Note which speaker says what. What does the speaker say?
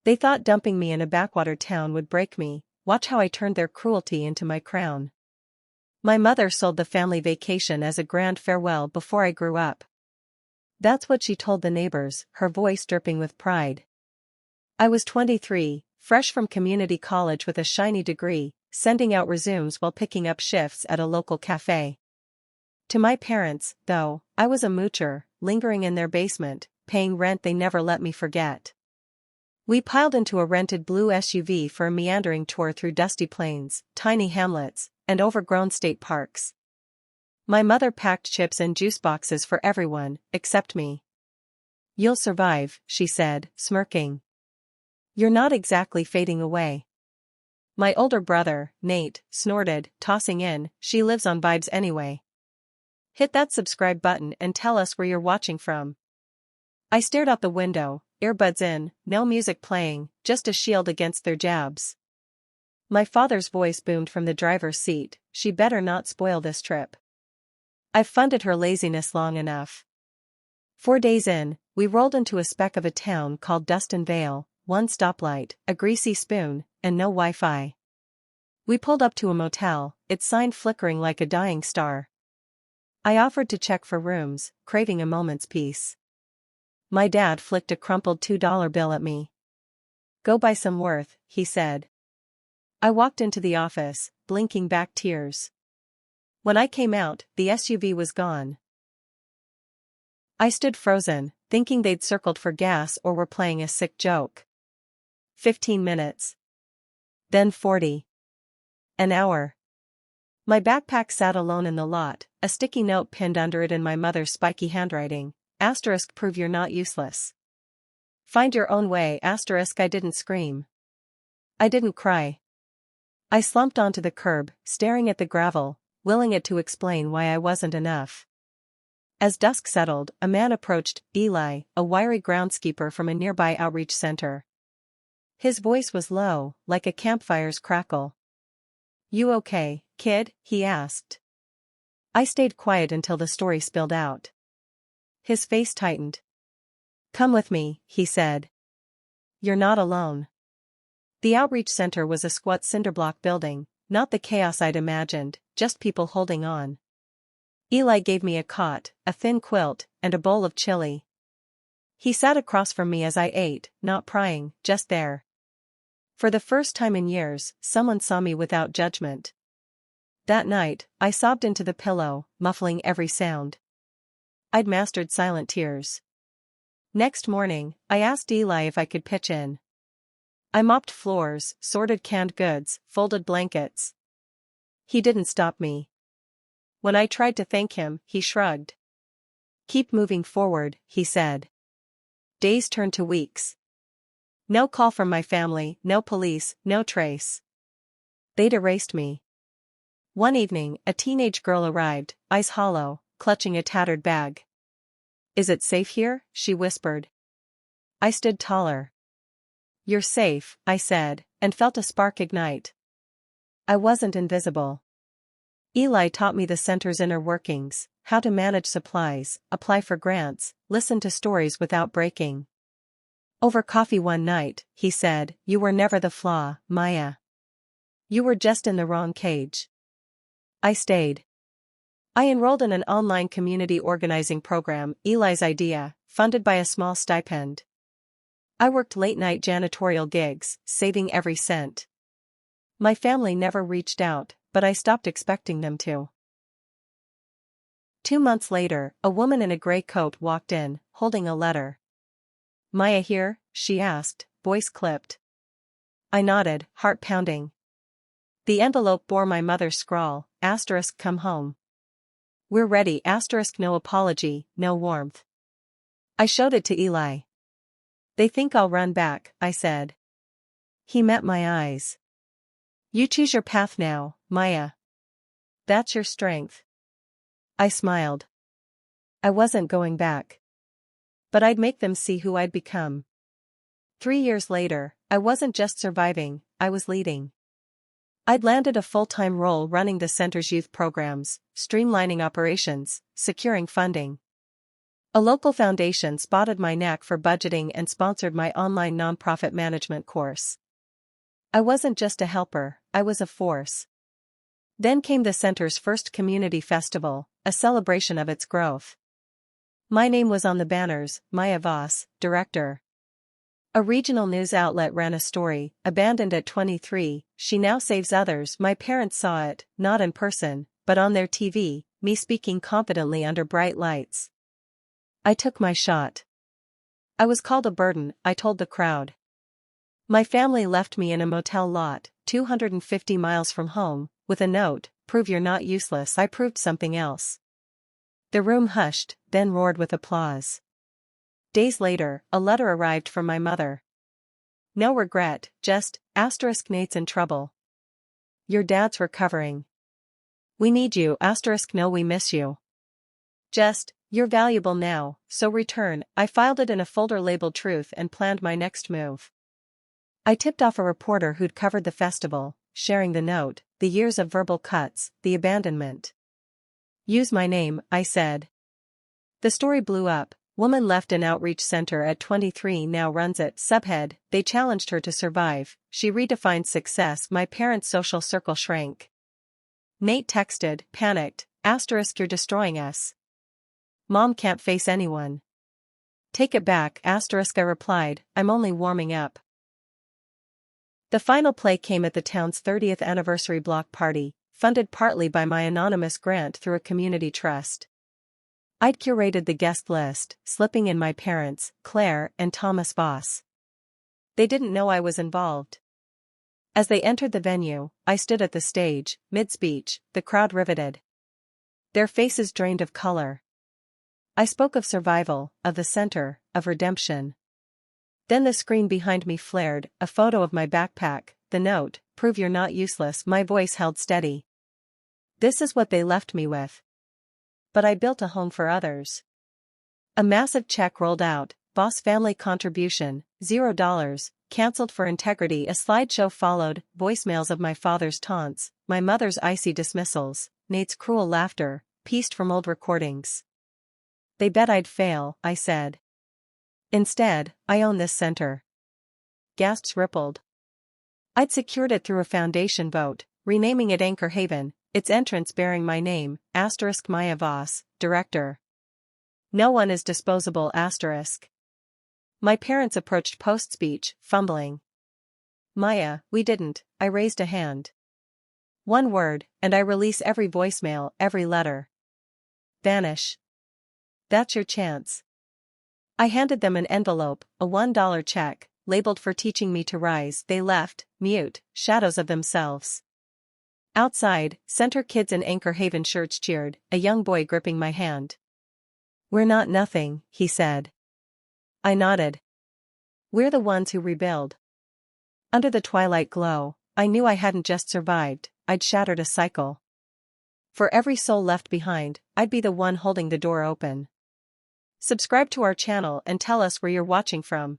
Speaker 1: They thought dumping me in a backwater town would break me. Watch how I turned their cruelty into my crown. My mother sold the family vacation as a grand farewell before I grew up. That's what she told the neighbors, her voice dripping with pride. I was 23, fresh from community college with a shiny degree, sending out resumes while picking up shifts at a local cafe. To my parents, though, I was a moocher, lingering in their basement, paying rent they never let me forget. We piled into a rented blue SUV for a meandering tour through dusty plains, tiny hamlets, and overgrown state parks. My mother packed chips and juice boxes for everyone, except me. "You'll survive," she said, smirking. "You're not exactly fading away." My older brother, Nate, snorted, tossing in, "She lives on vibes anyway." Hit that subscribe button and tell us where you're watching from. I stared out the window, earbuds in, no music playing, just a shield against their jabs. My father's voice boomed from the driver's seat, "She better not spoil this trip. I've funded her laziness long enough." 4 days in, we rolled into a speck of a town called Dustin Vale, one stoplight, a greasy spoon, and no Wi-Fi. We pulled up to a motel, its sign flickering like a dying star. I offered to check for rooms, craving a moment's peace. My dad flicked a crumpled $2 bill at me. "Go buy some worth," he said. I walked into the office, blinking back tears. When I came out, the SUV was gone. I stood frozen, thinking they'd circled for gas or were playing a sick joke. 15 minutes. Then 40. An hour. My backpack sat alone in the lot, a sticky note pinned under it in my mother's spiky handwriting. * Prove you're not useless. Find your own way. * I didn't scream. I didn't cry. I slumped onto the curb, staring at the gravel, willing it to explain why I wasn't enough. As dusk settled, a man approached, Eli, a wiry groundskeeper from a nearby outreach center. His voice was low, like a campfire's crackle. "You okay, kid?" he asked. I stayed quiet until the story spilled out. His face tightened. "Come with me," he said. "You're not alone." The outreach center was a squat cinderblock building, not the chaos I'd imagined, just people holding on. Eli gave me a cot, a thin quilt, and a bowl of chili. He sat across from me as I ate, not prying, just there. For the first time in years, someone saw me without judgment. That night, I sobbed into the pillow, muffling every sound. I'd mastered silent tears. Next morning, I asked Eli if I could pitch in. I mopped floors, sorted canned goods, folded blankets. He didn't stop me. When I tried to thank him, he shrugged. "Keep moving forward," he said. Days turned to weeks. No call from my family, no police, no trace. They'd erased me. One evening, a teenage girl arrived, eyes hollow, clutching a tattered bag. "Is it safe here?" she whispered. I stood taller. "You're safe," I said, and felt a spark ignite. I wasn't invisible. Eli taught me the center's inner workings, how to manage supplies, apply for grants, listen to stories without breaking. Over coffee one night, he said, "You were never the flaw, Maya. You were just in the wrong cage." I stayed. I enrolled in an online community organizing program, Eli's idea, funded by a small stipend. I worked late-night janitorial gigs, saving every cent. My family never reached out, but I stopped expecting them to. 2 months later, a woman in a gray coat walked in, holding a letter. "Maya here?" she asked, voice clipped. I nodded, heart pounding. The envelope bore my mother's scrawl, * come home. "We're ready, * no apology, no warmth." I showed it to Eli. "They think I'll run back," I said. He met my eyes. "You choose your path now, Maya. That's your strength." I smiled. I wasn't going back. But I'd make them see who I'd become. 3 years later, I wasn't just surviving, I was leading. I'd landed a full-time role running the center's youth programs, streamlining operations, securing funding. A local foundation spotted my knack for budgeting and sponsored my online nonprofit management course. I wasn't just a helper, I was a force. Then came the center's first community festival, a celebration of its growth. My name was on the banners, Maya Voss, director. A regional news outlet ran a story, abandoned at 23, she now saves others. My parents saw it, not in person, but on their TV, me speaking confidently under bright lights. I took my shot. I was called a burden, I told the crowd. My family left me in a motel lot, 250 miles from home, with a note, "Prove you're not useless." I proved something else. The room hushed, then roared with applause. Days later, a letter arrived from my mother. "No regret, just, Nate's in trouble. Your dad's recovering. We need you, no we miss you. Just, you're valuable now, so return." I filed it in a folder labeled Truth and planned my next move. I tipped off a reporter who'd covered the festival, sharing the note, the years of verbal cuts, the abandonment. "Use my name," I said. The story blew up. Woman left an outreach center at 23 now runs it. Subhead, they challenged her to survive, she redefined success. My parents' social circle shrank. Nate texted, panicked, "You're destroying us. Mom can't face anyone." "Take it back," I replied, "I'm only warming up." The final play came at the town's 30th anniversary block party, funded partly by my anonymous grant through a community trust. I'd curated the guest list, slipping in my parents, Claire and Thomas Voss. They didn't know I was involved. As they entered the venue, I stood at the stage, mid-speech, the crowd riveted. Their faces drained of color. I spoke of survival, of the center, of redemption. Then the screen behind me flared, a photo of my backpack, the note, "Prove you're not useless." My voice held steady. This is what they left me with. But I built a home for others. A massive check rolled out, Voss family contribution, $0, cancelled for integrity. A slideshow followed, voicemails of my father's taunts, my mother's icy dismissals, Nate's cruel laughter, pieced from old recordings. They bet I'd fail, I said. Instead, I own this center. Gasps rippled. I'd secured it through a foundation vote, renaming it Anchor Haven, its entrance bearing my name, Maya Voss, director. No one is disposable. My parents approached post-speech, fumbling. "Maya, we didn't," I raised a hand. One word, and I release every voicemail, every letter. Vanish. That's your chance. I handed them an envelope, a $1 check, labeled "For teaching me to rise." They left, mute, shadows of themselves. Outside, center kids in Anchor Haven shirts cheered, a young boy gripping my hand. "We're not nothing," he said. I nodded. "We're the ones who rebuild." Under the twilight glow, I knew I hadn't just survived, I'd shattered a cycle. For every soul left behind, I'd be the one holding the door open. Subscribe to our channel and tell us where you're watching from.